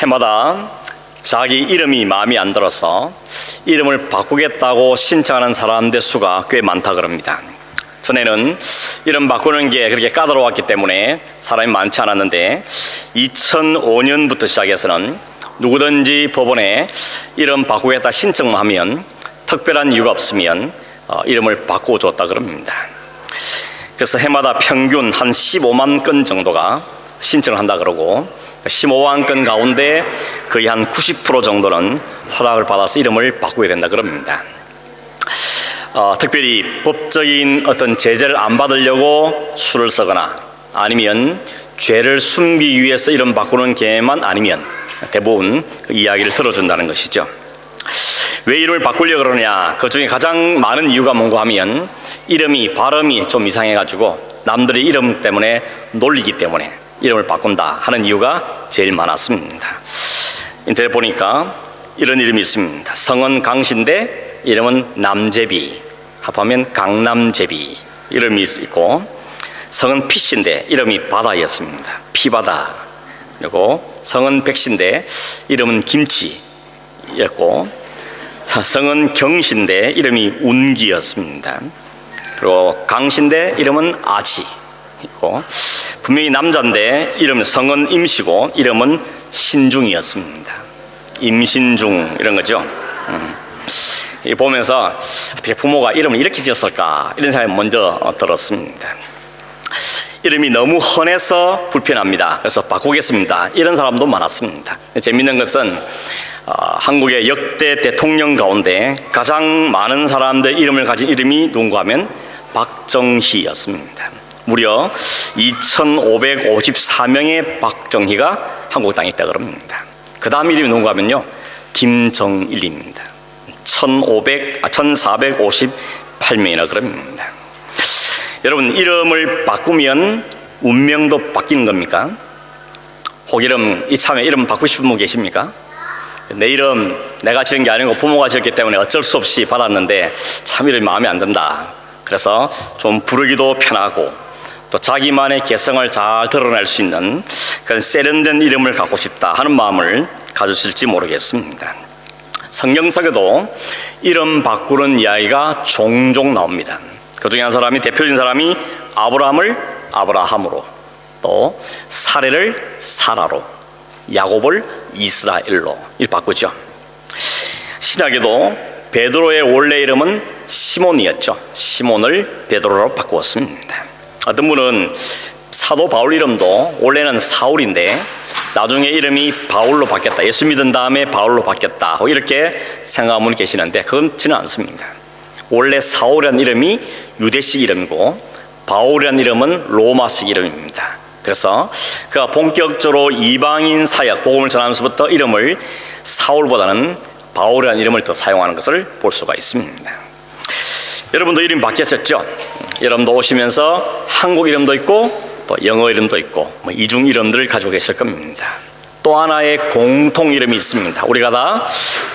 해마다 자기 이름이 마음에 안 들어서 이름을 바꾸겠다고 신청하는 사람들 수가 꽤 많다 그럽니다. 전에는 이름 바꾸는 게 그렇게 까다로웠기 때문에 사람이 많지 않았는데 2005년부터 시작해서는 누구든지 법원에 이름 바꾸겠다 신청만 하면 특별한 이유가 없으면 이름을 바꿔줬다 그럽니다. 그래서 해마다 평균 한 15만 건 정도가 신청을 한다 그러고 15만 건 가운데 거의 한 90% 정도는 허락을 받아서 이름을 바꾸게 된다 그럽니다. 특별히 법적인 어떤 제재를 안 받으려고 수를 쓰거나 아니면 죄를 숨기기 위해서 이름 바꾸는 경우만 아니면 대부분 그 이야기를 들어준다는 것이죠. 왜 이름을 바꾸려고 그러냐, 그 중에 가장 많은 이유가 뭔가 하면 이름이 발음이 좀 이상해가지고 남들이 이름 때문에 놀리기 때문에 이름을 바꾼다 하는 이유가 제일 많았습니다. 인터넷 보니까 이런 이름이 있습니다. 성은 강신데 이름은 남제비, 합하면 강남제비 이름이 있고, 성은 피씨인데 이름이 바다였습니다. 피바다. 그리고 성은 백씨인데 이름은 김치였고, 성은 경씨인데 이름이 운기였습니다. 그리고 강씨인데 이름은 아지이고, 분명히 남자인데 이름은 성은 임씨고 이름은 신중이었습니다. 임신중 이런 거죠. 보면서 어떻게 부모가 이름을 이렇게 지었을까 이런 생각이 먼저 들었습니다. 이름이 너무 흔해서 불편합니다. 그래서 바꾸겠습니다. 이런 사람도 많았습니다. 재미있는 것은 한국의 역대 대통령 가운데 가장 많은 사람들의 이름을 가진 이름이 누군가 하면 박정희였습니다. 무려 2,554명의 박정희가 한국 땅에 있다고 합니다. 그 다음 이름이 누군가 하면요, 김정일입니다. 1,458명이나 그럽니다. 여러분, 이름을 바꾸면 운명도 바뀌는 겁니까? 혹 이참에 이름 바꾸고 싶은 분 계십니까? 내 이름 내가 지은 게 아니고 부모가 지었기 때문에 어쩔 수 없이 받았는데 참 이름이 마음에 안 든다. 그래서 좀 부르기도 편하고 또 자기만의 개성을 잘 드러낼 수 있는 그런 세련된 이름을 갖고 싶다 하는 마음을 가지실지 모르겠습니다. 성경 속에도 이름 바꾸는 이야기가 종종 나옵니다. 그 중에 한 사람이, 대표적인 사람이 아브라함을 아브라함으로, 또 사레를 사라로, 야곱을 이스라엘로 이렇게 바꾸죠. 신약에도 베드로의 원래 이름은 시몬이었죠. 시몬을 베드로로 바꾸었습니다. 어떤 분은 사도 바울 이름도 원래는 사울인데 나중에 이름이 바울로 바뀌었다, 예수 믿은 다음에 바울로 바뀌었다 이렇게 생각하는 분이 계시는데 그렇지는 않습니다. 원래 사울이라는 이름이 유대식 이름이고 바울이라는 이름은 로마식 이름입니다. 그래서 그가 본격적으로 이방인 사역 복음을 전하면서부터 이름을 사울보다는 바울이라는 이름을 더 사용하는 것을 볼 수가 있습니다. 여러분도 이름 바뀌었었죠? 여러분도 오시면서 한국 이름도 있고 또 영어 이름도 있고 이중 이름들을 가지고 계실 겁니다. 또 하나의 공통 이름이 있습니다. 우리가 다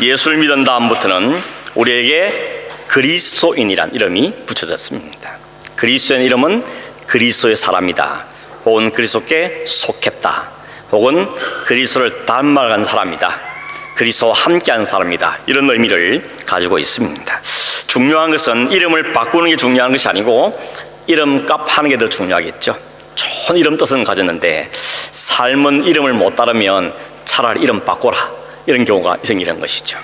예수를 믿은 다음부터는 우리에게 그리스도인이란 이름이 붙여졌습니다. 그리스도인 이름은 그리스도의 사람이다, 혹은 그리스도께 속했다, 혹은 그리스도를 닮아간 사람이다, 그리스도와 함께하는 사람이다, 이런 의미를 가지고 있습니다. 중요한 것은 이름을 바꾸는 게 중요한 것이 아니고 이름값 하는 게 더 중요하겠죠. 좋은 이름 뜻은 가졌는데 삶은 이름을 못 따르면 차라리 이름 바꿔라, 이런 경우가 생기는 것이죠.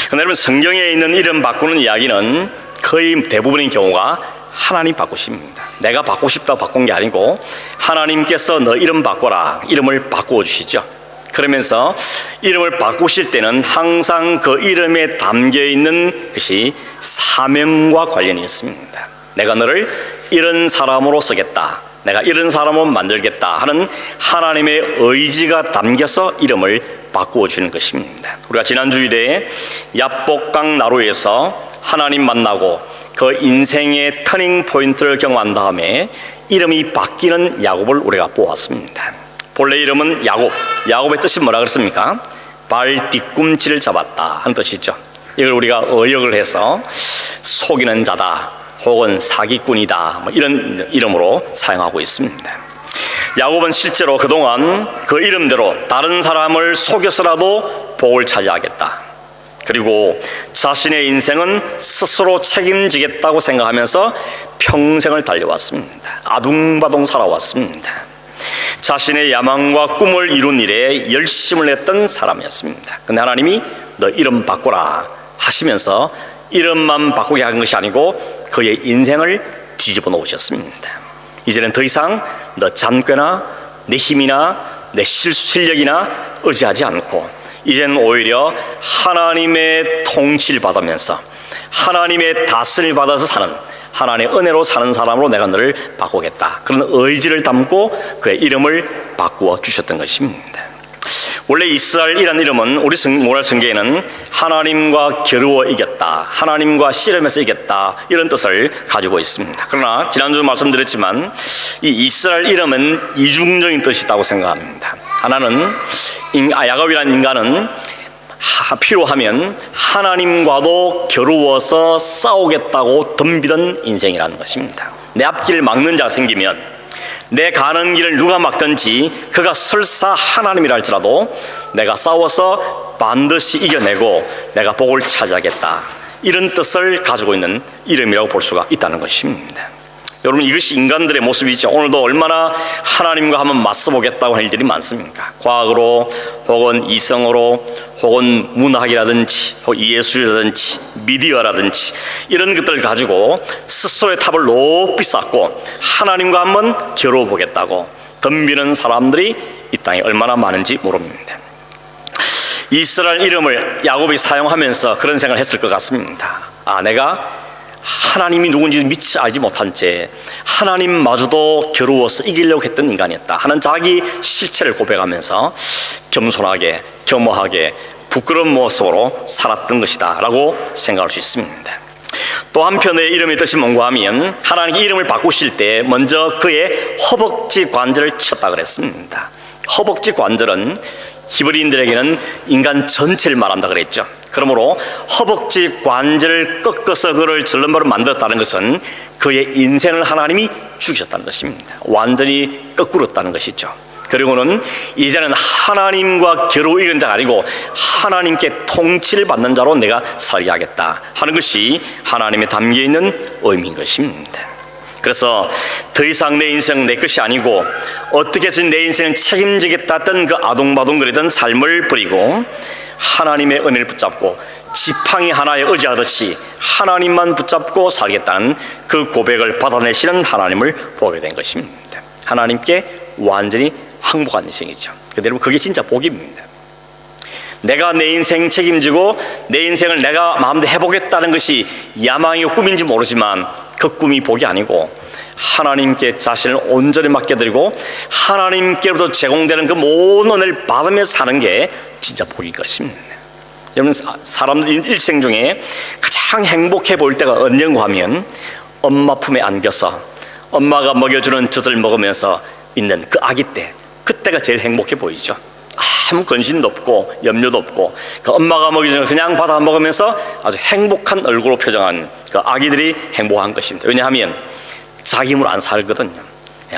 그런데 여러분, 성경에 있는 이름 바꾸는 이야기는 거의 대부분의 경우가 하나님 바꾸십니다. 내가 바꾸고 싶다고 바꾼 게 아니고 하나님께서 너 이름 바꿔라, 이름을 바꾸어 주시죠. 그러면서 이름을 바꾸실 때는 항상 그 이름에 담겨있는 것이 사명과 관련이 있습니다. 내가 너를 이런 사람으로 쓰겠다, 내가 이런 사람으로 만들겠다 하는 하나님의 의지가 담겨서 이름을 바꾸어 주는 것입니다. 우리가 지난 주일에 야복강 나루에서 하나님 만나고 그 인생의 터닝 포인트를 경험한 다음에 이름이 바뀌는 야곱을 우리가 보았습니다. 본래 이름은 야곱, 야곱의 뜻이 뭐라 그랬습니까? 발 뒤꿈치를 잡았다 하는 뜻이죠. 이걸 우리가 어역을 해서 속이는 자다, 혹은 사기꾼이다, 이런 이름으로 사용하고 있습니다. 야곱은 실제로 그동안 그 이름대로 다른 사람을 속여서라도 복을 차지하겠다, 그리고 자신의 인생은 스스로 책임지겠다고 생각하면서 평생을 달려왔습니다. 아둥바둥 살아왔습니다. 자신의 야망과 꿈을 이룬 일에 열심을 냈던 사람이었습니다. 근데 하나님이 너 이름 바꾸라 하시면서 이름만 바꾸게 한 것이 아니고 그의 인생을 뒤집어 놓으셨습니다. 이제는 더 이상 너 잔꾀나 내 힘이나 내 실력이나 의지하지 않고 이제는 오히려 하나님의 통치를 받으면서 하나님의 다스림을 받아서 사는, 하나님의 은혜로 사는 사람으로 내가 너를 바꾸겠다, 그런 의지를 담고 그의 이름을 바꾸어 주셨던 것입니다. 원래 이스라엘이라는 이름은 우리 오늘 성경에는 하나님과 겨루어 이겼다, 하나님과 씨름해서 이겼다, 이런 뜻을 가지고 있습니다. 그러나 지난주 말씀드렸지만 이 이스라엘 이름은 이중적인 뜻이 있다고 생각합니다. 하나는 야곱이라는 인간은 필요하면 하나님과도 겨루어서 싸우겠다고 덤비던 인생이라는 것입니다. 내 앞길을 막는 자가 생기면 내 가는 길을 누가 막든지 그가 설사 하나님이라 할지라도 내가 싸워서 반드시 이겨내고 내가 복을 차지하겠다, 이런 뜻을 가지고 있는 이름이라고 볼 수가 있다는 것입니다. 여러분, 이것이 인간들의 모습이죠. 오늘도 얼마나 하나님과 한번 맞서보겠다고 할 일들이 많습니까? 과학으로 혹은 이성으로 혹은 문학이라든지 혹은 예술이라든지 미디어라든지 이런 것들을 가지고 스스로의 탑을 높이 쌓고 하나님과 한번 겨뤄보겠다고 덤비는 사람들이 이 땅에 얼마나 많은지 모릅니다. 이스라엘 이름을 야곱이 사용하면서 그런 생각을 했을 것 같습니다. 내가 하나님이 누군지 미처 알지 못한 채 하나님마저도 겨루어서 이기려고 했던 인간이었다 하는 자기 실체를 고백하면서 겸손하게, 겸허하게, 부끄러운 모습으로 살았던 것이다 라고 생각할 수 있습니다. 또 한편의 이름의 뜻이 뭔가 하면 하나님께 이름을 바꾸실 때 먼저 그의 허벅지 관절을 쳤다 그랬습니다. 허벅지 관절은 히브리인들에게는 인간 전체를 말한다 그랬죠. 그러므로 허벅지 관절을 꺾어서 그를 절름발로 만들었다는 것은 그의 인생을 하나님이 죽이셨다는 것입니다. 완전히 거꾸로었다는 것이죠. 그리고는 이제는 하나님과 겨루 이긴 자가 아니고 하나님께 통치를 받는 자로 내가 살게 하겠다 하는 것이 하나님에 담겨있는 의미인 것입니다. 그래서 더 이상 내 인생 내 것이 아니고 어떻게 해서 내 인생을 책임지겠다 했던 그 아둥바둥거리던 삶을 버리고 하나님의 은혜를 붙잡고 지팡이 하나에 의지하듯이 하나님만 붙잡고 살겠다는 그 고백을 받아내시는 하나님을 보게 된 것입니다. 하나님께 완전히 항복한 인생이죠. 여러분, 그게 진짜 복입니다. 내가 내 인생 책임지고 내 인생을 내가 마음대로 해보겠다는 것이 야망이고 꿈인지 모르지만 그 꿈이 복이 아니고 하나님께 자신을 온전히 맡겨드리고 하나님께로부터 제공되는 그 모든 은혜를 받으면서 사는 게 진짜 복일 것입니다. 여러분, 사람들 일생 중에 가장 행복해 보일 때가 언젠가 하면 엄마 품에 안겨서 엄마가 먹여주는 젖을 먹으면서 있는 그 아기 때, 그때가 제일 행복해 보이죠. 아무 근심도 없고 염려도 없고 그 엄마가 먹여주는 그냥 받아 먹으면서 아주 행복한 얼굴로 표정한 그 아기들이 행복한 것입니다. 왜냐하면 자기 힘으로 안 살거든요.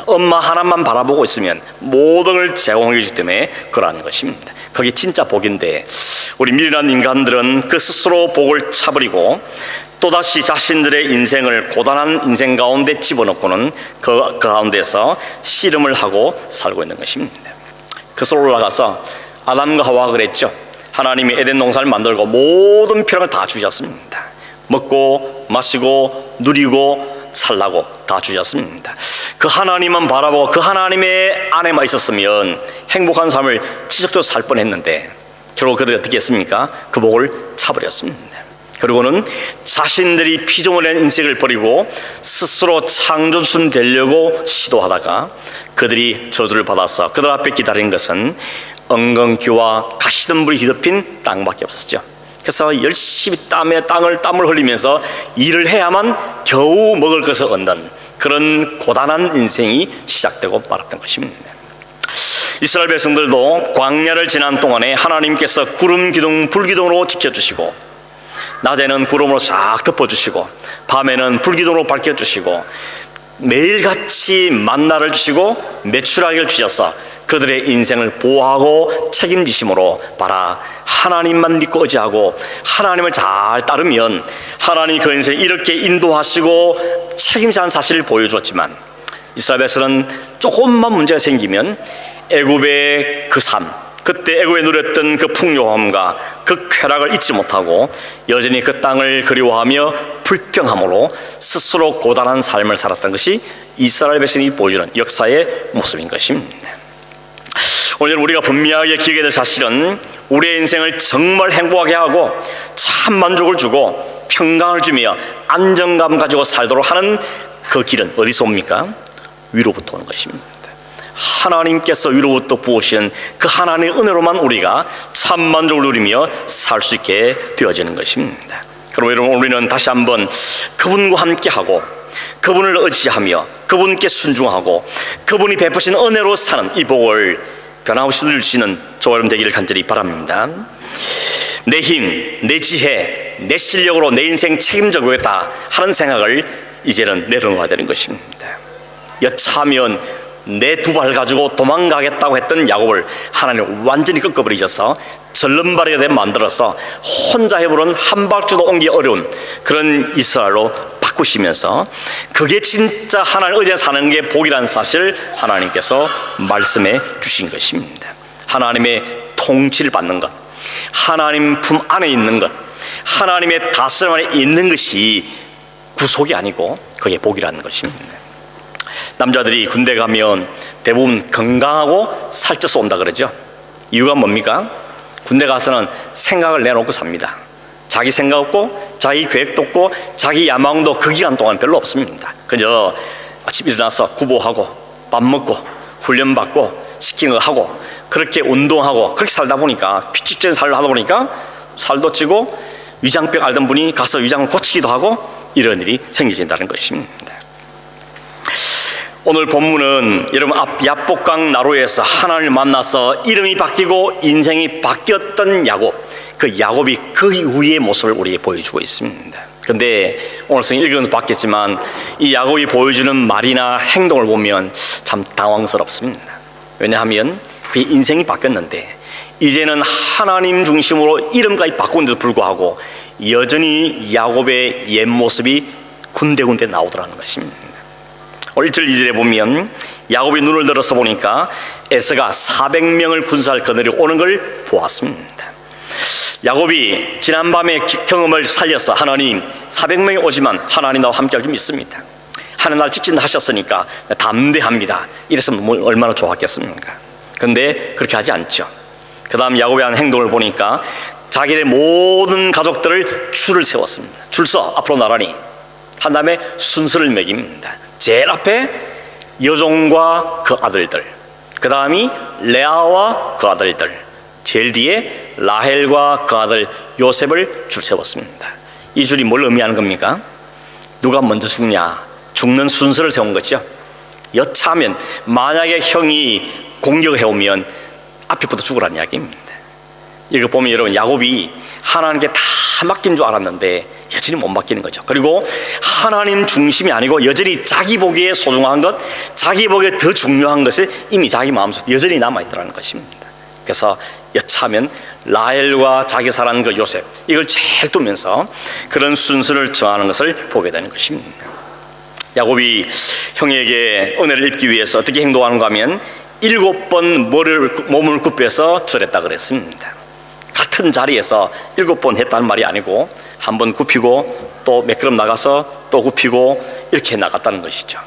엄마 하나만 바라보고 있으면 모든 걸 제공해 주기 때문에 그러한 것입니다. 그게 진짜 복인데 우리 미련한 인간들은 그 스스로 복을 차버리고 또다시 자신들의 인생을 고단한 인생 가운데 집어넣고는 그 가운데서 씨름을 하고 살고 있는 것입니다. 그래서 올라가서 아담과 하와가 그랬죠. 하나님이 에덴 동산을 만들고 모든 필요를 다 주셨습니다. 먹고 마시고 누리고 살라고 다 주셨습니다. 그 하나님만 바라보고 그 하나님의 안에만 있었으면 행복한 삶을 지속적으로 살 뻔했는데 결국 그들이 어떻게 했습니까? 그 복을 차버렸습니다. 그리고는 자신들이 피조물의 인생을 버리고 스스로 창조주님 되려고 시도하다가 그들이 저주를 받아서 그들 앞에 기다린 것은 엉겅퀴와 가시덤불이 뒤덮인 땅밖에 없었죠. 그래서 열심히 땀을 흘리면서 일을 해야만 겨우 먹을 것을 얻는 그런 고단한 인생이 시작되고 말았던 것입니다. 이스라엘 백성들도 광야를 지난 동안에 하나님께서 구름 기둥 불 기둥으로 지켜주시고 낮에는 구름으로 싹 덮어주시고 밤에는 불 기둥으로 밝혀주시고 매일같이 만나를 주시고 메추라기를 주셔서 그들의 인생을 보호하고 책임지심으로 봐라, 하나님만 믿고 의지하고 하나님을 잘 따르면 하나님이 그 인생을 이렇게 인도하시고 책임지는 사실을 보여주었지만, 이스라엘 백성은 조금만 문제가 생기면 애굽의 그 삶, 그때 애굽에 누렸던 그 풍요함과 그 쾌락을 잊지 못하고 여전히 그 땅을 그리워하며 불평함으로 스스로 고단한 삶을 살았던 것이 이스라엘 백성이 보여주는 역사의 모습인 것입니다. 오늘 우리가 분명하게 기억해야 될 사실은 우리의 인생을 정말 행복하게 하고 참 만족을 주고 평강을 주며 안정감 가지고 살도록 하는 그 길은 어디서 옵니까? 위로부터 오는 것입니다. 하나님께서 위로부터 부으시는 그 하나님의 은혜로만 우리가 참 만족을 누리며 살 수 있게 되어지는 것입니다. 그럼 여러분, 우리는 다시 한번 그분과 함께하고 그분을 의지하며 그분께 순종하고 그분이 베푸신 은혜로 사는 이 복을 변함없이 누리시는 저와 여러분 되기를 간절히 바랍니다. 내 힘, 내 지혜, 내 실력으로 내 인생 책임져 보겠다 하는 생각을 이제는 내려놓아야 되는 것입니다. 여차하면 내 두 발 가지고 도망가겠다고 했던 야곱을 하나님 완전히 꺾어버리셔서 절름발이가 만들어서 혼자 해보는 한 발짝도 옮기 어려운 그런 이스라엘로 바꾸시면서, 그게 진짜 하나님 의지에 사는 게 복이라는 사실을 하나님께서 말씀해 주신 것입니다. 하나님의 통치를 받는 것, 하나님 품 안에 있는 것, 하나님의 다스림 안에 있는 것이 구속이 아니고 그게 복이라는 것입니다. 남자들이 군대 가면 대부분 건강하고 살쪄서 온다 그러죠. 이유가 뭡니까? 군대 가서는 생각을 내놓고 삽니다. 자기 생각 없고 자기 계획도 없고 자기 야망도 그 기간 동안 별로 없습니다. 그저 아침 일어나서 구보하고 밥 먹고 훈련받고 시킨 거 하고 그렇게 운동하고 그렇게 살다 보니까, 규칙적인 삶을 하다 보니까 살도 찌고 위장병 앓던 분이 가서 위장을 고치기도 하고 이런 일이 생기진다는 것입니다. 오늘 본문은 여러분 앞 야복강 나루에서 하나님을 만나서 이름이 바뀌고 인생이 바뀌었던 야곱, 그 야곱이 그 이후의 모습을 우리에게 보여주고 있습니다. 그런데 오늘 성경 읽으면서 봤겠지만 이 야곱이 보여주는 말이나 행동을 보면 참 당황스럽습니다. 왜냐하면 그의 인생이 바뀌었는데 이제는 하나님 중심으로 이름까지 바꾼데도 불구하고 여전히 야곱의 옛 모습이 군데군데 나오더라는 것입니다. 오늘 1절 2절에 보면 야곱이 눈을 들어서 보니까 에서가 400명을 군사를 거느리고 오는 걸 보았습니다. 야곱이 지난밤의 경험을 살려서 하나님 400명이 오지만 하나님 나와 함께 할 줄 믿습니다. 하나님 날 지킨다 하셨으니까 담대합니다. 이랬으면 얼마나 좋았겠습니까? 그런데 그렇게 하지 않죠. 그 다음 야곱의 한 행동을 보니까 자기의 모든 가족들을 줄을 세웠습니다. 줄 서 앞으로 나라니 한 다음에 순서를 매깁니다. 제일 앞에 여종과 그 아들들, 그 다음이 레아와 그 아들들, 제일 뒤에 라헬과 그 아들 요셉을 줄 세웠습니다. 이 줄이 뭘 의미하는 겁니까? 누가 먼저 죽냐, 죽는 순서를 세운 거죠. 여차하면 만약에 형이 공격을 해오면 앞에부터 죽으라는 이야기입니다. 이거 보면 여러분, 야곱이 하나님께 다 맡긴 줄 알았는데 여전히 못 맡기는 거죠. 그리고 하나님 중심이 아니고 여전히 자기 보기에 소중한 것, 자기 보기에 더 중요한 것이 이미 자기 마음속에 여전히 남아있더라는 것입니다. 그래서 여차하면 라헬과 자기 사랑하는 그 요셉, 이걸 제일 두면서 그런 순서를 정하는 것을 보게 되는 것입니다. 야곱이 형에게 은혜를 입기 위해서 어떻게 행동하는가 하면 7번 몸을 굽혀서 절했다 그랬습니다. 같은 자리에서 7번 했다는 말이 아니고 한 번 굽히고 또 몇 걸음 나가서 또 굽히고 이렇게 나갔다는 것이죠.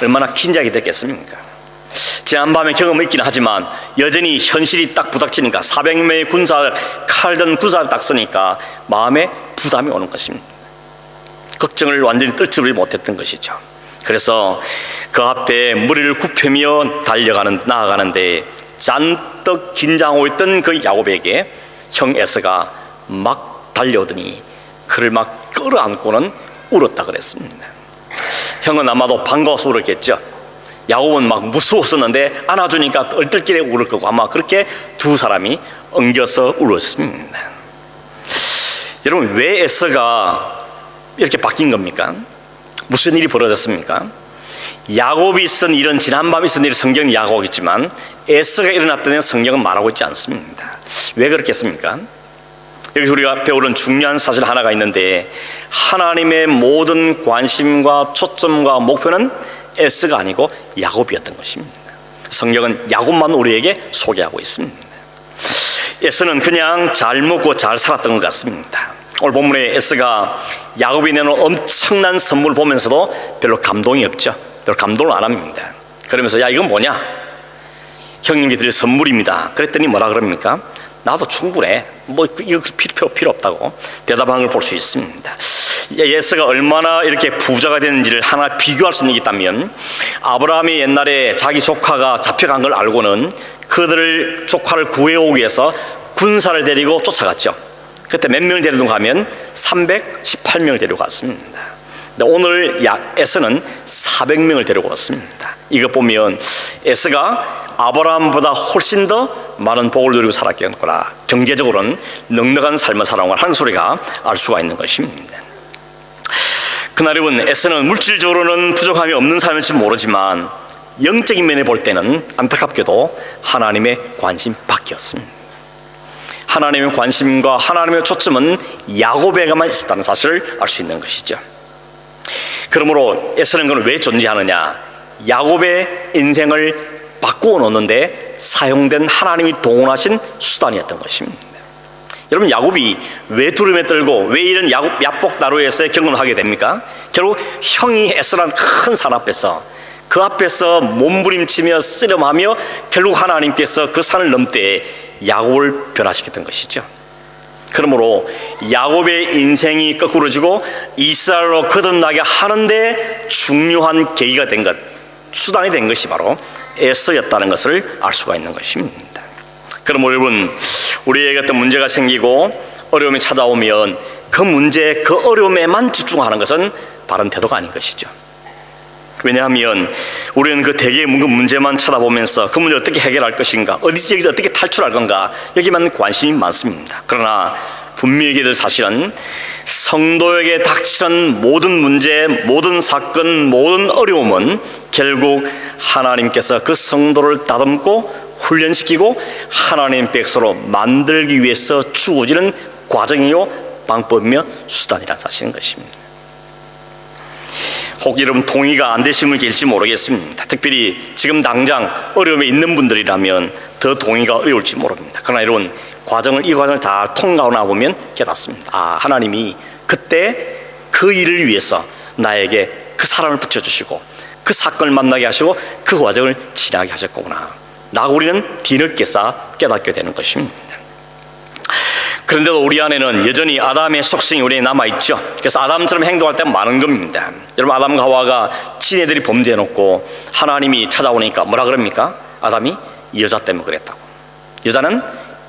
얼마나 긴장이 됐겠습니까? 지난밤에 경험이 있긴 하지만 여전히 현실이 딱 부닥치니까 400명의 군사를 칼든 군사를 딱 쓰니까 마음에 부담이 오는 것입니다. 걱정을 완전히 떨치지 못했던 것이죠. 그래서 그 앞에 머리를 굽히며 나아가는데 잔뜩 긴장하고 있던 그 야곱에게 형 에서가 막 달려오더니 그를 막 끌어안고는 울었다 그랬습니다. 형은 아마도 반가워서 울었겠죠. 야곱은 막 무서웠었는데 안아주니까 얼떨결에 울을 거고 아마 그렇게 두 사람이 엉겨서 울었습니다. 여러분, 왜 에서가 이렇게 바뀐 겁니까? 무슨 일이 벌어졌습니까? 야곱이 있은 일은 지난밤 있은 일을 성경은 야곱하고 있지만 에스가 일어났던 일은 성경은 말하고 있지 않습니다. 왜 그렇겠습니까? 여기서 우리가 배우는 중요한 사실 하나가 있는데, 하나님의 모든 관심과 초점과 목표는 에스가 아니고 야곱이었던 것입니다. 성경은 야곱만 우리에게 소개하고 있습니다. 에스는 그냥 잘 먹고 잘 살았던 것 같습니다. 오늘 본문에 에스가 야곱이 내놓은 엄청난 선물을 보면서도 별로 감동이 없죠. 별로 감동을 안 합니다. 그러면서 야, 이건 뭐냐? 형님께 드릴 선물입니다. 그랬더니 뭐라 그럽니까? 나도 충분해. 뭐 이거 필요 없다고 대답하는 걸 볼 수 있습니다. 에스가 얼마나 이렇게 부자가 되는지를 하나 비교할 수 있는 게 있다면, 아브라함이 옛날에 자기 조카가 잡혀간 걸 알고는 그들을 조카를 구해오기 위해서 군사를 데리고 쫓아갔죠. 그때 몇 명을 데리고 가면 318명을 데리고 갔습니다. 근데 오늘 에스는 400명을 데리고 왔습니다. 이거 보면 에스가 아브라함보다 훨씬 더 많은 복을 누리고 살았겠구나, 경제적으로는 넉넉한 삶을 살아온 걸 하는 소리가 알 수가 있는 것입니다. 그날은 에스는 물질적으로는 부족함이 없는 삶일지 모르지만 영적인 면에 볼 때는 안타깝게도 하나님의 관심 밖이었습니다. 하나님의 관심과 하나님의 초점은 야곱에게만 있었다는 사실을 알 수 있는 것이죠. 그러므로 에스는 그는 왜 존재하느냐? 야곱의 인생을 바꾸어 놓는데 사용된 하나님이 동원하신 수단이었던 것입니다. 여러분, 야곱이 왜 두려움에 떨고 왜 이런 야복 나루에서의 경험을 하게 됩니까? 결국 형이 에스라는 큰 산 앞에서, 그 앞에서 몸부림치며 쓰렴하며 결국 하나님께서 그 산을 넘때 야곱을 변화시켰던 것이죠. 그러므로 야곱의 인생이 거꾸로지고 이스라엘로 거듭나게 하는데 중요한 계기가 된 것, 수단이 된 것이 바로 에서였다는 것을 알 수가 있는 것입니다. 그럼 여러분, 우리에게 어떤 문제가 생기고 어려움이 찾아오면 그 문제, 그 어려움에만 집중하는 것은 바른 태도가 아닌 것이죠. 왜냐하면 우리는 그 대개의 문제만 쳐다보면서 그 문제 어떻게 해결할 것인가, 여기서 어떻게 탈출할 건가, 여기만 관심이 많습니다. 그러나 분명히 얘기될 사실은 성도에게 닥치는 모든 문제, 모든 사건, 모든 어려움은 결국 하나님께서 그 성도를 다듬고 훈련시키고 하나님 백성으로 만들기 위해서 주어지는 과정이요 방법이며 수단이라는 사실인 것입니다. 혹 여러분 동의가 안 되시는 분이 계실지 모르겠습니다. 특별히 지금 당장 어려움에 있는 분들이라면 더 동의가 어려울지 모릅니다. 그러나 여러분, 이 과정을 잘 통과하고 나보면 깨닫습니다. 아, 하나님이 그때 그 일을 위해서 나에게 그 사람을 붙여주시고 그 사건을 만나게 하시고 그 과정을 지나게 하셨구나 라고 우리는 뒤늦게서 깨닫게 되는 것입니다. 그런데도 우리 안에는 여전히 아담의 속성이 우리에 남아있죠. 그래서 아담처럼 행동할 때는 많은 겁니다. 여러분, 아담과 하와가 지네들이 범죄해놓고 하나님이 찾아오니까 뭐라 그럽니까? 아담이 여자 때문에 그랬다고, 여자는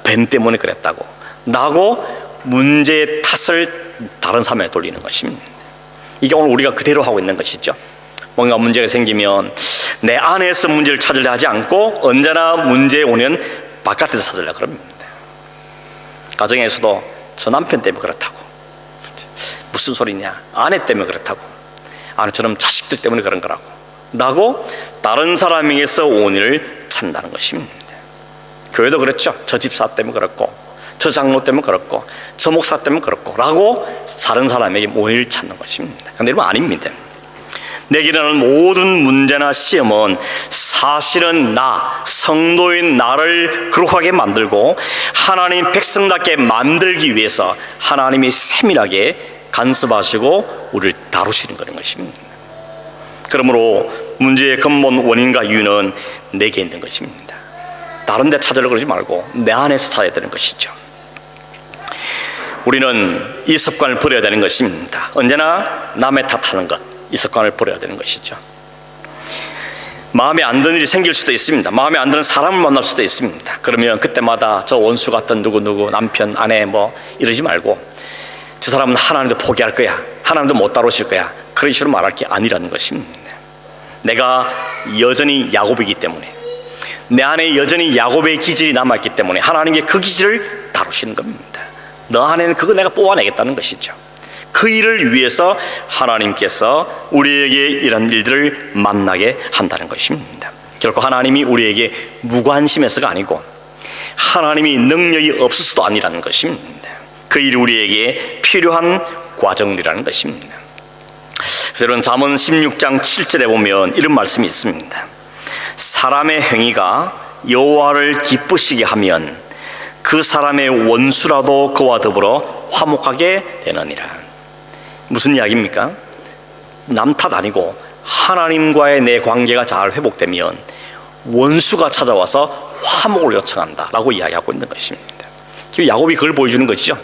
뱀 때문에 그랬다고 라고 문제의 탓을 다른 사람에 돌리는 것입니다. 이게 오늘 우리가 그대로 하고 있는 것이죠. 뭔가 문제가 생기면 내 안에서 문제를 찾으려 하지 않고 언제나 문제에 오면 바깥에서 찾으려고 그럽니다. 가정에서도 저 남편 때문에 그렇다고, 무슨 소리냐, 아내 때문에 그렇다고, 저놈 자식들 때문에 그런 거라고 라고 다른 사람에게서 원인을 찾는다는 것입니다. 교회도 그렇죠. 저 집사 때문에 그렇고, 저 장로 때문에 그렇고, 저 목사 때문에 그렇고 라고 다른 사람에게 원인을 찾는 것입니다. 그런데 여러분, 아닙니다. 내게 일어나는 모든 문제나 시험은 사실은 성도인 나를 거룩하게 만들고 하나님 백성답게 만들기 위해서 하나님이 세밀하게 간섭하시고 우리를 다루시는 그런 것입니다. 그러므로 문제의 근본 원인과 이유는 내게 있는 것입니다. 다른 데 찾으려고 그러지 말고 내 안에서 찾아야 되는 것이죠. 우리는 이 습관을 버려야 되는 것입니다. 언제나 남의 탓하는 것, 이 습관을 버려야 되는 것이죠. 마음에 안 드는 일이 생길 수도 있습니다. 마음에 안 드는 사람을 만날 수도 있습니다. 그러면 그때마다 저 원수 같던 누구 남편, 아내 뭐 이러지 말고 저 사람은 하나님도 포기할 거야, 하나님도 못 다루실 거야, 그런 식으로 말할 게 아니라는 것입니다. 내가 여전히 야곱이기 때문에, 내 안에 여전히 야곱의 기질이 남아있기 때문에 하나님께 그 기질을 다루시는 겁니다. 너 안에는 그거 내가 뽑아내겠다는 것이죠. 그 일을 위해서 하나님께서 우리에게 이런 일들을 만나게 한다는 것입니다. 결코 하나님이 우리에게 무관심해서가 아니고 하나님이 능력이 없어서도 아니라는 것입니다. 그 일이 우리에게 필요한 과정이라는 것입니다. 그래서 여러분, 잠언 16장 7절에 보면 이런 말씀이 있습니다. 사람의 행위가 여호와를 기쁘시게 하면 그 사람의 원수라도 그와 더불어 화목하게 되느니라. 무슨 이야기입니까? 남 탓 아니고 하나님과의 내 관계가 잘 회복되면 원수가 찾아와서 화목을 요청한다 라고 이야기하고 있는 것입니다. 야곱이 그걸 보여주는 것이죠.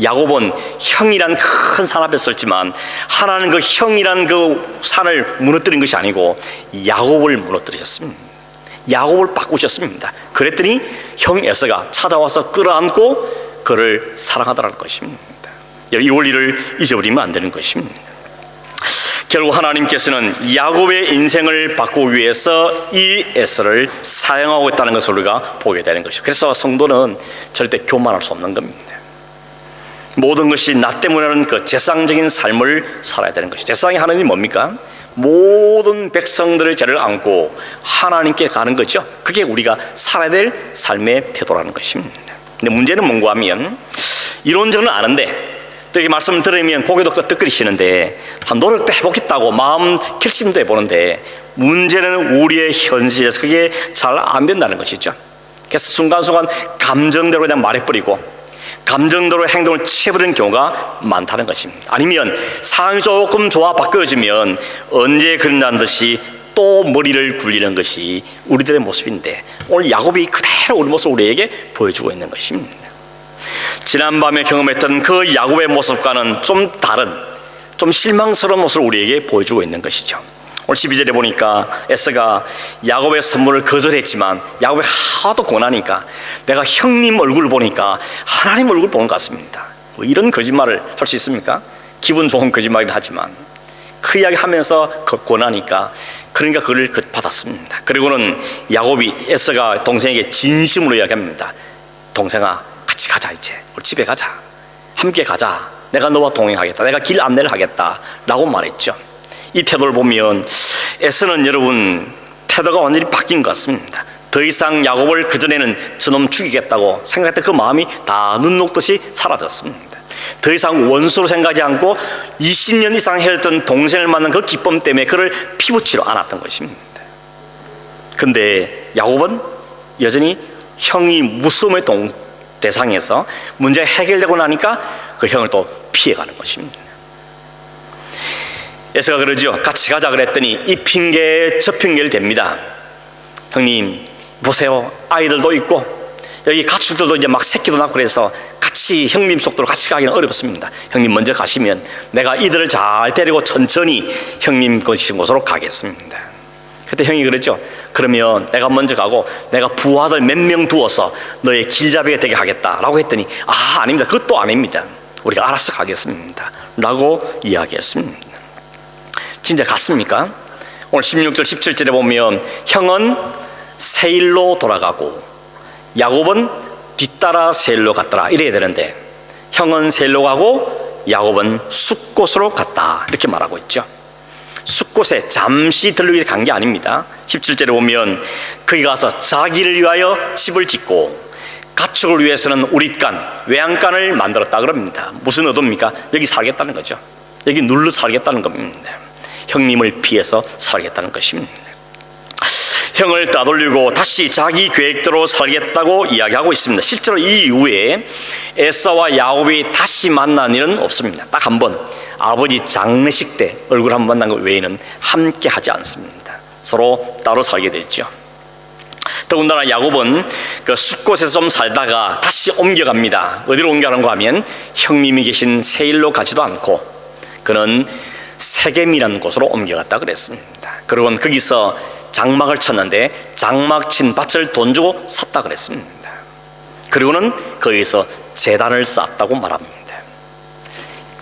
야곱은 형이란 큰 산 앞에 섰지만 하나는 그 형이란 그 산을 무너뜨린 것이 아니고 야곱을 무너뜨리셨습니다. 야곱을 바꾸셨습니다. 그랬더니 형 에서가 찾아와서 끌어안고 그를 사랑하더라는 것입니다. 이 원리를 잊어버리면 안 되는 것입니다. 결국 하나님께서는 야곱의 인생을 바꾸기 위해서 이 에서를 사용하고 있다는 것을 우리가 보게 되는 것이죠. 그래서 성도는 절대 교만할 수 없는 겁니다. 모든 것이 나 때문이라는 그 제상적인 삶을 살아야 되는 것이죠. 제상의 하나님이 뭡니까? 모든 백성들의 죄를 안고 하나님께 가는 거죠. 그게 우리가 살아야 될 삶의 태도라는 것입니다. 근데 문제는 뭔가 하면 이론적으로는 아는데 또 이렇게 말씀을 들으면 고개도 끄덕거리시는데 노력도 해보겠다고 마음 결심도 해보는데 문제는 우리의 현실에서 그게 잘 안 된다는 것이죠. 그래서 순간순간 감정대로 그냥 말해버리고 감정대로 행동을 취해버리는 경우가 많다는 것입니다. 아니면 상황이 조금 바뀌어지면 언제 그런다는 듯이 또 머리를 굴리는 것이 우리들의 모습인데 오늘 야곱이 그대로 우리 모습을 우리에게 보여주고 있는 것입니다. 지난밤에 경험했던 그 야곱의 모습과는 좀 다른, 좀 실망스러운 모습을 우리에게 보여주고 있는 것이죠. 오늘 12절에 보니까 에서가 야곱의 선물을 거절했지만 야곱이 하도 권하니까 내가 형님 얼굴 보니까 하나님 얼굴 보는 것 같습니다. 뭐 이런 거짓말을 할 수 있습니까? 기분 좋은 거짓말이긴 하지만 그 이야기 하면서 권하니까 그러니까 그를 받았습니다. 그리고는 야곱이 에서가 동생에게 진심으로 이야기합니다. 동생아, 같이 가자. 이제 우리 집에 가자. 함께 가자. 내가 너와 동행하겠다. 내가 길 안내를 하겠다 라고 말했죠. 이 태도를 보면 에서는 여러분 태도가 완전히 바뀐 것 같습니다. 더 이상 야곱을 그전에는 저놈 죽이겠다고 생각했던 그 마음이 다 눈 녹듯이 사라졌습니다. 더 이상 원수로 생각하지 않고 20년 이상 헤어졌던 동생을 만난 그 기쁨 때문에 그를 피부치러 안았던 것입니다. 근데 야곱은 여전히 형이 무서움의 대상에서 문제가 해결되고 나니까 그 형을 또 피해가는 것입니다. 에서가 그러죠. 같이 가자 그랬더니 이 핑계에 저 핑계를 댑니다. 형님 보세요, 아이들도 있고 여기 가축들도 이제 막 새끼도 낳고 그래서 같이 형님 속도로 같이 가기는 어렵습니다. 형님 먼저 가시면 내가 이들을 잘 데리고 천천히 형님 계신 곳으로 가겠습니다. 그때 형이 그랬죠. 그러면 내가 먼저 가고 내가 부하들 몇 명 두어서 너의 길잡이가 되게 하겠다라고 했더니 아닙니다. 그것도 아닙니다. 우리가 알아서 가겠습니다 라고 이야기했습니다. 진짜 갔습니까? 오늘 16절 17절에 보면 형은 세일로 돌아가고 야곱은 뒤따라 세일로 갔더라 이래야 되는데 형은 세일로 가고 야곱은 숫곳으로 갔다 이렇게 말하고 있죠. 숫곳에 잠시 들르기 간 게 아닙니다. 17절에 보면 거기 가서 자기를 위하여 집을 짓고 가축을 위해서는 우릿간 외양간을 만들었다 그럽니다. 무슨 의도입니까? 여기 살겠다는 거죠. 여기 눌러 살겠다는 겁니다. 형님을 피해서 살겠다는 것입니다. 형을 따돌리고 다시 자기 계획대로 살겠다고 이야기하고 있습니다. 실제로 이 이후에 에사와 야곱이 다시 만난 일은 없습니다. 딱 한 번 아버지 장례식 때 얼굴 한 번 만난 것 외에는 함께 하지 않습니다. 서로 따로 살게 됐죠. 더군다나 야곱은 그 숫곳에서 좀 살다가 다시 옮겨갑니다. 어디로 옮겨가는가 하면 형님이 계신 세일로 가지도 않고 그는 세겜이라는 곳으로 옮겨갔다 그랬습니다. 그리고는 거기서 장막을 쳤는데 장막 친 밭을 돈 주고 샀다 그랬습니다. 그리고는 거기서 제단을 쌓았다고 말합니다.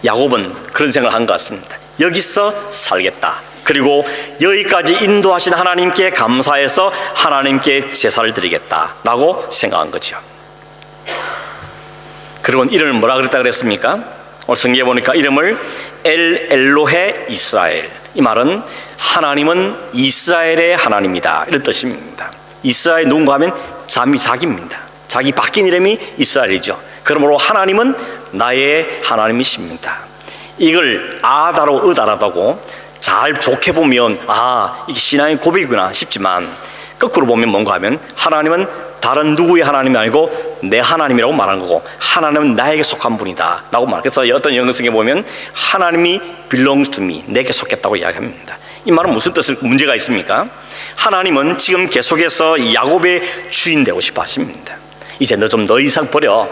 야곱은 그런 생각을 한 것 같습니다. 여기서 살겠다. 그리고 여기까지 인도하신 하나님께 감사해서 하나님께 제사를 드리겠다라고 생각한 거죠. 그리고 이름을 뭐라 그랬다 그랬습니까? 성경에 보니까 이름을 엘 엘로헤 이스라엘, 이 말은 하나님은 이스라엘의 하나님이다, 이런 뜻입니다. 이스라엘 누군가 하면 자기입니다. 자기 바뀐 이름이 이스라엘이죠. 그러므로 하나님은 나의 하나님이십니다. 이걸 아다로 의다라다고 잘 좋게 보면 이게 신앙의 고백이구나 싶지만, 거꾸로 보면 뭔가 하면 하나님은 다른 누구의 하나님이 아니고 내 하나님이라고 말하는 거고, 하나님은 나에게 속한 분이다 라고 말해요. 그래서 어떤 영성에 보면 하나님이 belongs to me, 내게 속했다고 이야기합니다. 이 말은 무슨 뜻을, 문제가 있습니까? 하나님은 지금 계속해서 야곱의 주인 되고 싶어 하십니다. 이제 너 좀 더 이상 버려.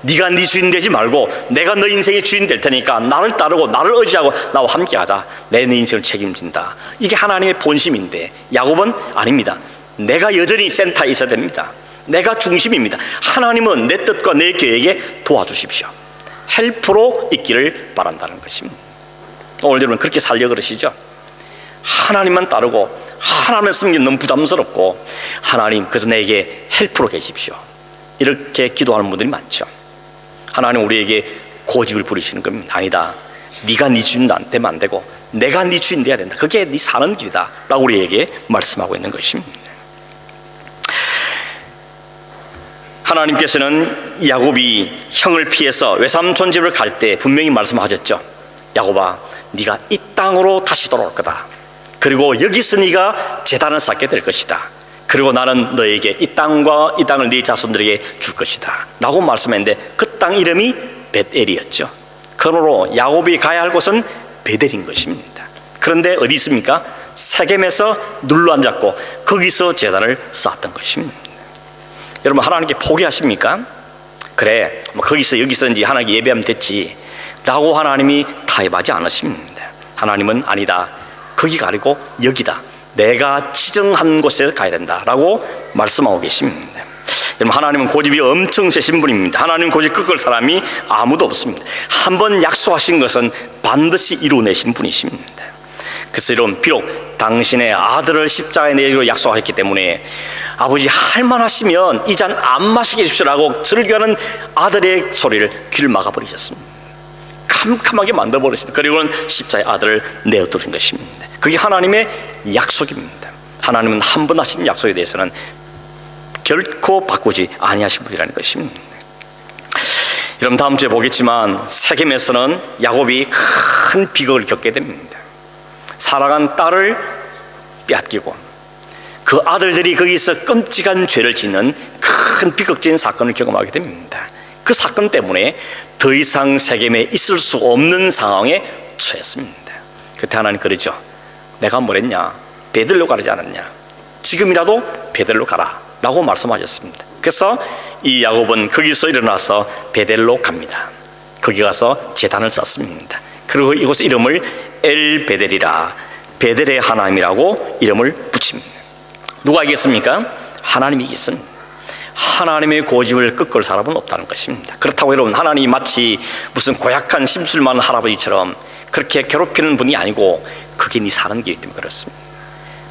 네가 네 주인 되지 말고 내가 너 인생의 주인 될 테니까 나를 따르고 나를 의지하고 나와 함께 하자. 내 인생을 책임진다. 이게 하나님의 본심인데, 야곱은 아닙니다. 내가 여전히 센터에 있어야 됩니다. 내가 중심입니다. 하나님은 내 뜻과 내 계획에 도와주십시오. 헬프로 있기를 바란다는 것입니다. 오늘 여러분 그렇게 살려 그러시죠? 하나님만 따르고 하나님을 섬기는 너무 부담스럽고, 하나님 그래서 내게 헬프로 계십시오, 이렇게 기도하는 분들이 많죠. 하나님 우리에게 고집을 부리시는 겁니다. 아니다, 네가 네 주인 되면 안 되고 내가 네 주인 돼야 된다. 그게 네 사는 길이다 라고 우리에게 말씀하고 있는 것입니다. 하나님께서는 야곱이 형을 피해서 외삼촌 집을 갈 때 분명히 말씀하셨죠. 야곱아, 네가 이 땅으로 다시 돌아올 거다. 그리고 여기서 네가 제단을 쌓게 될 것이다. 그리고 나는 너에게 이 땅을 네 자손들에게 줄 것이다 라고 말씀했는데, 그 땅 이름이 벳엘이었죠. 그러므로 야곱이 가야 할 곳은 베델인 것입니다. 그런데 어디 있습니까? 세겜에서 눌러앉았고 거기서 제단을 쌓았던 것입니다. 여러분, 하나님께 포기하십니까? 그래, 거기서 여기서든지 하나님께 예배하면 됐지 라고 하나님이 타협하지 않으십니다. 하나님은 아니다, 거기가 아니고 여기다, 내가 지정한 곳에 가야 된다 라고 말씀하고 계십니다. 여러분, 하나님은 고집이 엄청 세신 분입니다. 하나님 고집 꺾을 사람이 아무도 없습니다. 한번 약속하신 것은 반드시 이루어내신 분이십니다. 그래서 여러분, 비록 당신의 아들을 십자가에 내리기로 약속하셨기 때문에 아버지 할만하시면 이 잔 안 마시게 해주시라고 절규하는 아들의 소리를 귀를 막아버리셨습니다. 캄캄하게 만들어버렸습니다. 그리고는 십자가의 아들을 내어두신 것입니다. 그게 하나님의 약속입니다. 하나님은 한 번 하신 약속에 대해서는 결코 바꾸지 아니하신 분이라는 것입니다. 여러분, 다음 주에 보겠지만 세겜에서는 야곱이 큰 비극을 겪게 됩니다. 사랑한 딸을 빼앗기고 그 아들들이 거기서 끔찍한 죄를 짓는 큰 비극적인 사건을 경험하게 됩니다. 그 사건 때문에 더 이상 세겜에 있을 수 없는 상황에 처했습니다. 그때 하나님 그러죠. 내가 뭐랬냐? 베들로 가르지 않았냐? 지금이라도 베들로 가라 라고 말씀하셨습니다. 그래서 이 야곱은 거기서 일어나서 베델로 갑니다. 거기 가서 제단을 쌓습니다. 그리고 이곳 이름을 엘 베델이라, 베델의 하나님이라고 이름을 붙입니다. 누가 이겼습니까? 하나님이 이겼습니다. 하나님의 고집을 꺾을 사람은 없다는 것입니다. 그렇다고 여러분, 하나님이 마치 무슨 고약한 심술 많은 할아버지처럼 그렇게 괴롭히는 분이 아니고, 그게 네 사는 길이기 때문에 그렇습니다.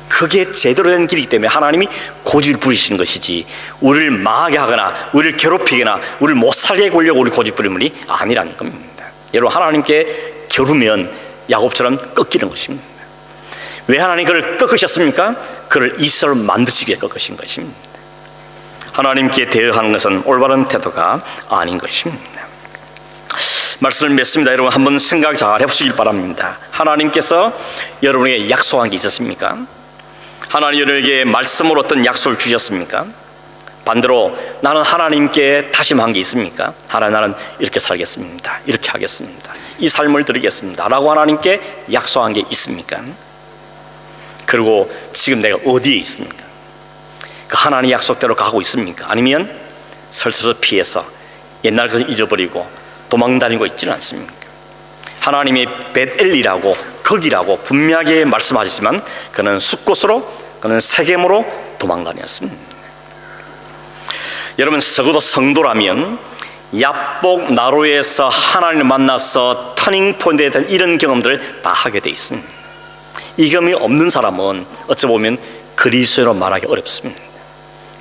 그게 제대로 된 길이기 때문에 하나님이 고집을 부리시는 것이지, 우리를 망하게 하거나 우리를 괴롭히거나 우리를 못 살게 하려고 우리 고집 부리는 분이 아니라는 겁니다. 여러분, 하나님께 겨루면 야곱처럼 꺾이는 것입니다. 왜 하나님 그를 꺾으셨습니까? 그를 이스라엘을 만드시기 위해 꺾으신 것입니다. 하나님께 대응하는 것은 올바른 태도가 아닌 것입니다. 말씀을 맺습니다. 여러분, 한번 생각 잘 해보시길 바랍니다. 하나님께서 여러분에게 약속한 게 있었습니까? 하나님 여러분에게 말씀으로 어떤 약속을 주셨습니까? 반대로 나는 하나님께 다짐한 게 있습니까? 하나님, 나는 이렇게 살겠습니다, 이렇게 하겠습니다, 이 삶을 드리겠습니다 라고 하나님께 약속한 게 있습니까? 그리고 지금 내가 어디에 있습니까? 그 하나님의 약속대로 가고 있습니까? 아니면 설서 피해서 옛날 것을 잊어버리고 도망다니고 있지는 않습니까? 하나님의 벳엘이라고, 거기라고 분명하게 말씀하시지만 그는 숫곳으로, 그는 세겜으로 도망다녔습니다. 여러분, 적어도 성도라면 야복 나루에서 하나님을 만나서 터닝 포인트에 대한 이런 경험들을 다 하게 돼 있습니다. 이 경험이 없는 사람은 어찌 보면 그리스도로 말하기 어렵습니다.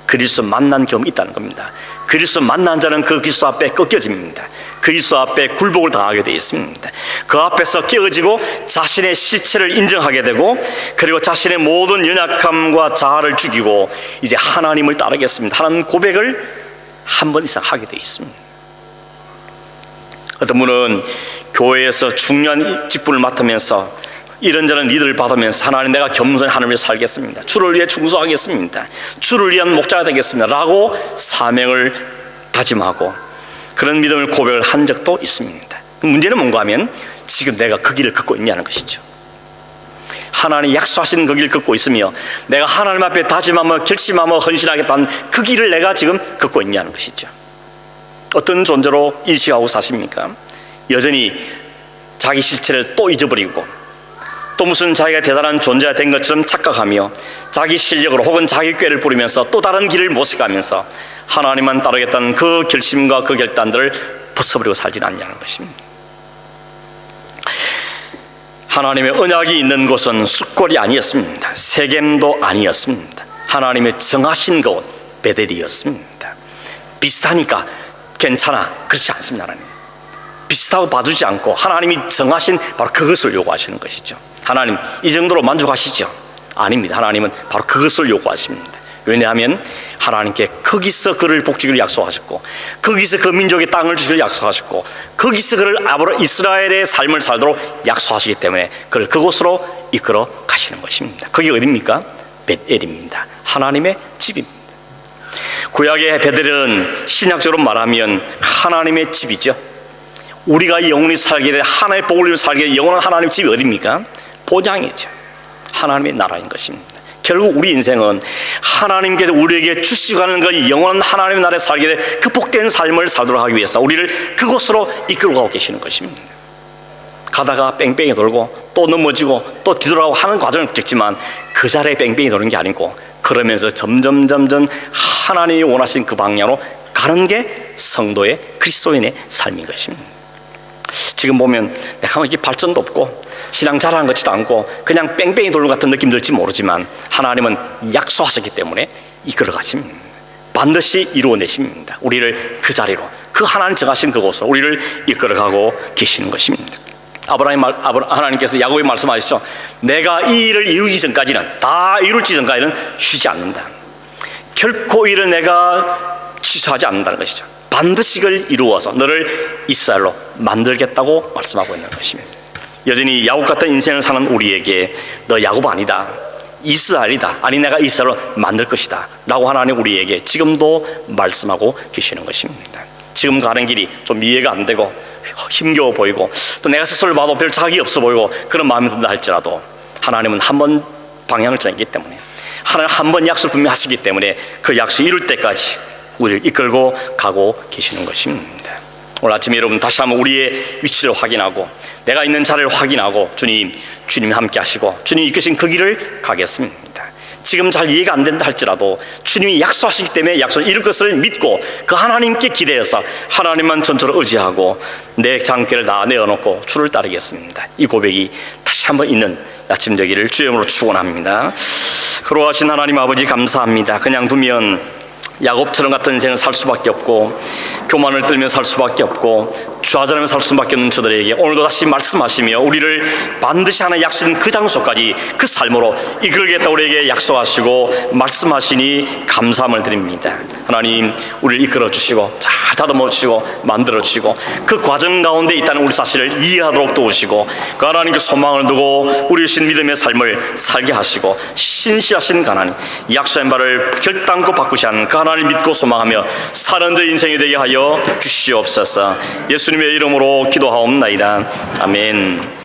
그리스도 만난 경험이 있다는 겁니다. 그리스도 만난 자는 그 그리스도 앞에 꺾여집니다. 그리스도 앞에 굴복을 당하게 되어 있습니다. 그 앞에서 깨어지고 자신의 실체를 인정하게 되고, 그리고 자신의 모든 연약함과 자아를 죽이고 이제 하나님을 따르겠습니다 하는 고백을 한 번 이상 하게 되어 있습니다. 어떤 분은 교회에서 중요한 직분을 맡으면서 이런저런 리더를 받으면서 하나님, 내가 겸손히 하나님을 위해 살겠습니다, 주를 위해 충성하겠습니다, 주를 위한 목자가 되겠습니다 라고 사명을 다짐하고 그런 믿음을 고백을 한 적도 있습니다. 문제는 뭔가 하면 지금 내가 그 길을 걷고 있냐는 것이죠. 하나님이 약속하신 그 길을 걷고 있으며 내가 하나님 앞에 다짐하며 결심하며 헌신하겠다는 그 길을 내가 지금 걷고 있냐는 것이죠. 어떤 존재로 인식하고 사십니까? 여전히 자기 실체를 또 잊어버리고 또 무슨 자기가 대단한 존재가 된 것처럼 착각하며 자기 실력으로 혹은 자기 꾀를 부리면서 또 다른 길을 모색하면서 하나님만 따르겠다는 그 결심과 그 결단들을 벗어버리고 살지는 않냐는 것입니다. 하나님의 언약이 있는 곳은 숫골이 아니었습니다. 세겜도 아니었습니다. 하나님의 정하신 곳 베델이었습니다. 비슷하니까 괜찮아, 그렇지 않습니다. 하나님 비슷하고 봐주지 않고 하나님이 정하신 바로 그것을 요구하시는 것이죠. 하나님 이 정도로 만족하시죠? 아닙니다. 하나님은 바로 그것을 요구하십니다. 왜냐하면 하나님께 거기서 그를 복주기를 약속하셨고 거기서 그 민족의 땅을 주기를 약속하셨고 거기서 그를 앞으로 이스라엘의 삶을 살도록 약속하시기 때문에 그를 그곳으로 이끌어 가시는 것입니다. 그게 어디입니까? 벳엘입니다. 하나님의 집입니다. 구약의 베델은 신약적으로 말하면 하나님의 집이죠. 우리가 영원히 살게 될 하나님의 복을 위해 살게 될 영원한 하나님의 집이 어디입니까? 본향이죠. 하나님의 나라인 것입니다. 결국 우리 인생은 하나님께서 우리에게 주시고 가는 그 영원한 하나님의 나라에 살게 될 그 복된 삶을 살도록 하기 위해서 우리를 그곳으로 이끌고 가고 계시는 것입니다. 가다가 뺑뺑이 돌고 또 넘어지고 또 뒤돌아가고 하는 과정을 겪지만 그 자리에 뺑뺑이 도는 게 아니고 그러면서 점점 하나님이 원하신 그 방향으로 가는 게 성도의 그리스도인의 삶인 것입니다. 지금 보면 내가 이렇게 발전도 없고 신앙 잘하는 것 같지도 않고 그냥 뺑뺑이 돌는 같은 느낌 들지 모르지만 하나님은 약속하셨기 때문에 이끌어 가십니다. 반드시 이루어내십니다. 우리를 그 자리로, 그 하나님 정하신 그곳으로 우리를 이끌어 가고 계시는 것입니다. 하나님께서 야곱에 말씀하셨죠. 내가 이 일을 이루기 전까지는, 다 이룰지 전까지는 쉬지 않는다. 결코 이를 내가 취소하지 않는다는 것이죠. 반드시 그걸 이루어서 너를 이스라엘로 만들겠다고 말씀하고 있는 것입니다. 여전히 야곱 같은 인생을 사는 우리에게 너 야곱 아니다, 이스라엘이다, 아니 내가 이스라엘로 만들 것이다 라고 하나님 우리에게 지금도 말씀하고 계시는 것입니다. 지금 가는 길이 좀 이해가 안 되고 힘겨워 보이고 또 내가 스스로 봐도 별 자격이 없어 보이고 그런 마음이 든다 할지라도 하나님은 한 번 방향을 정했기 때문에, 하나님 한 번 약속을 분명히 하시기 때문에 그 약속을 이룰 때까지 우리를 이끌고 가고 계시는 것입니다. 오늘 아침에 여러분 다시 한번 우리의 위치를 확인하고 내가 있는 자리를 확인하고 주님이 함께 하시고 주님이 이끄신 그 길을 가겠습니다. 지금 잘 이해가 안 된다 할지라도 주님이 약속하시기 때문에 약속을 이룰 것을 믿고 그 하나님께 기대해서 하나님만 전적으로 의지하고 내 장기를 다 내어놓고 주를 따르겠습니다. 이 고백이 다시 한번 있는 아침 되기를 주의 이름으로 축원합니다. 그러하신 하나님 아버지 감사합니다. 그냥 두면 야곱처럼 같은 인생을 살 수밖에 없고 교만을 떨며 살 수밖에 없고 좌절하며 살 수밖에 없는 저들에게 오늘도 다시 말씀하시며 우리를 반드시 하나 약속인 그 장소까지 그 삶으로 이끌겠다 우리에게 약속하시고 말씀하시니 감사함을 드립니다. 하나님 우리를 이끌어 주시고 잘 다듬어 주시고 만들어 주시고 그 과정 가운데 있다는 우리 사실을 이해하도록 도우시고 그 하나님께 소망을 두고 우리 주신 믿음의 삶을 살게 하시고 신실하신 하나님, 약속한 바를 결단코 바꾸시 않는 그 하나님 믿고 소망하며 사는 저 인생이 되게 하여 주시옵소서. 예수님의 이름으로 기도하옵나이다. 아멘.